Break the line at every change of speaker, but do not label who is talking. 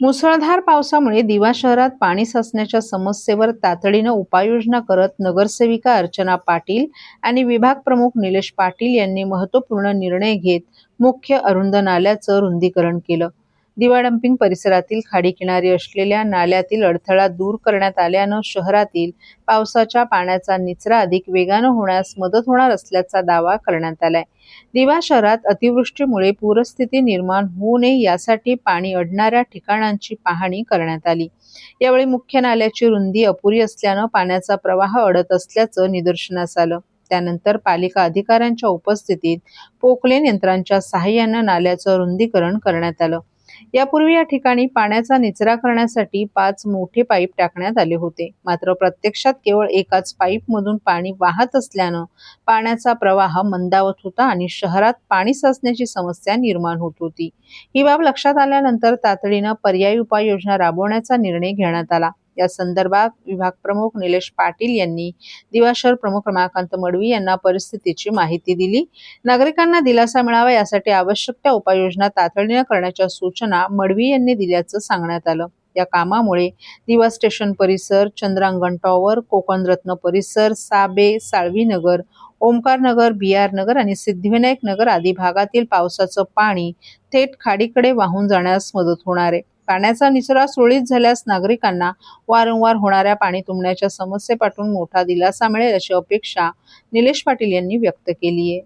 मुसळधार पावसामुळे दिवा शहरात पाणी साचण्याच्या समस्येवर तातडीनं उपाययोजना करत नगरसेविका अर्चना पाटील आणि विभाग प्रमुख निलेश पाटील यांनी महत्त्वपूर्ण निर्णय घेत मुख्य अरुंद नाल्याचं रुंदीकरण केलं. दिवा डम्पिंग परिसरातील खाडीकिनारी असलेल्या नाल्यातील अडथळा दूर करण्यात आल्यानं शहरातील पावसाच्या पाण्याचा निचरा अधिक वेगानं होण्यास मदत होणार असल्याचा दावा करण्यात आलाय. दिवा शहरात अतिवृष्टीमुळे पूरस्थिती निर्माण होऊ नये यासाठी पाणी अडणाऱ्या ठिकाणांची पाहणी करण्यात आली. यावेळी मुख्य नाल्याची रुंदी अपुरी असल्यानं पाण्याचा प्रवाह अडत असल्याचं निदर्शनास आलं. त्यानंतर पालिका अधिकाऱ्यांच्या उपस्थितीत पोकलेन यंत्रांच्या सहाय्यानं नाल्याचं रुंदीकरण करण्यात आलं. यापूर्वी या ठिकाणी पाण्याचा निचरा करण्यासाठी 5 मोठे पाईप टाकण्यात आले होते. मात्र प्रत्यक्षात केवळ एकाच पाईपमधून पाणी वाहत असल्यानं पाण्याचा प्रवाह मंदावत होता आणि शहरात पाणी साचण्याची समस्या निर्माण होत होती. ही बाब लक्षात आल्यानंतर तातडीनं पर्यायी उपाययोजना राबवण्याचा निर्णय घेण्यात आला. या संदर्भात विभाग प्रमुख निलेश पाटील यांनी दिवा शहर प्रमुख रमाकांत मडवी यांना परिस्थितीची माहिती दिली. नागरिकांना दिलासा मिळावा यासाठी आवश्यक त्या उपाययोजना तातडीनं करण्याच्या सूचना मडवी यांनी दिल्याचं सांगण्यात आलं. या कामामुळे दिवा स्टेशन परिसर, चंद्रांगण टॉवर, कोकणरत्न परिसर, साबे, साळवी नगर, ओमकार नगर, BR नगर आणि सिद्धिविनायक नगर आदी भागातील पावसाचं पाणी थेट खाडीकडे वाहून जाण्यास मदत होणार आहे. पाण्याचा निचरा सुरळीत झाल्यास नागरिकांना वारंवार होणाऱ्या पाणी तुंबण्याच्या समस्येपासून मोठा दिलासा मिळेल अशी अपेक्षा निलेश पाटील यांनी व्यक्त केली आहे.